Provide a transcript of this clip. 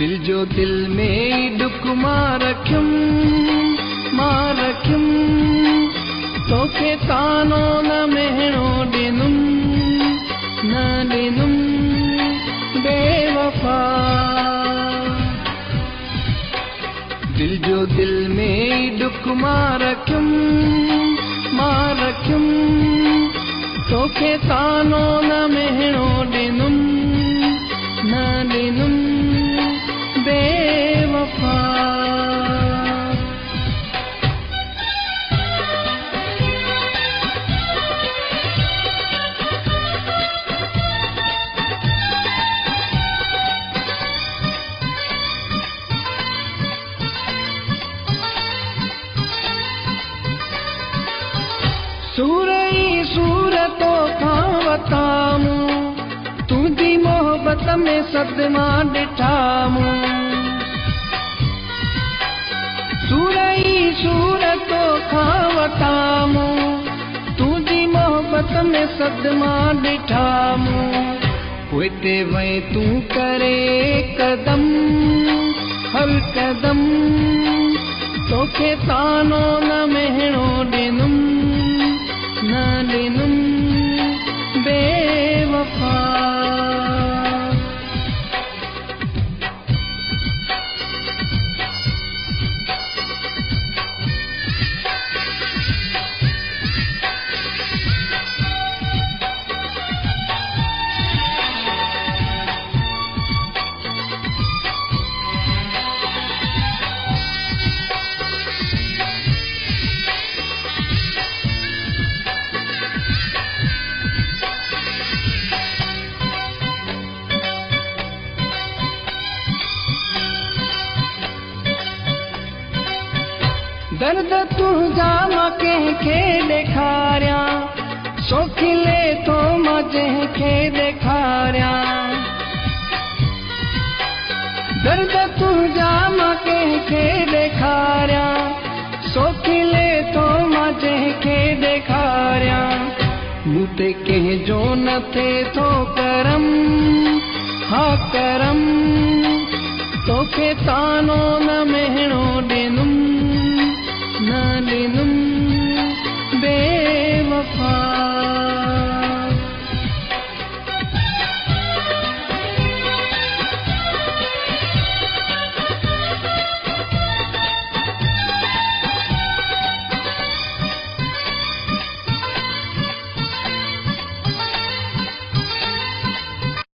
दिल जो दिल में दुख मां रखियुम तोखे तानो न महणो ॾिनुम न ॾिनुम बेवफा। दिल जो दिल में दुख मां रखियुम तोखे तानो न महणो ॾिनुम न ॾिनुम बेवफा। सूरई सूरतों खां वतामू तुझी मोहब्बत में सदमा ॾिठामू। सूरई सूरतों खां वतामू तुझी मोहब्बत में सदमा ॾिठामू। हुते वई तू करे कदम हर कदम तोखे तानो न महणो ॾिनुम न ॾिनुम बेवफा। दर्द तुझा मां कंहिंखे ॾेखारियां सो खिले थो मां जंहिंखे ॾेखारियां। दर्द तुझा मां कंहिंखे ॾेखारियां सो खिले थो मां जंहिंखे ॾेखारियां। मूं ते कंहिंजो न थिए थो करम हा करम तोखे तानो न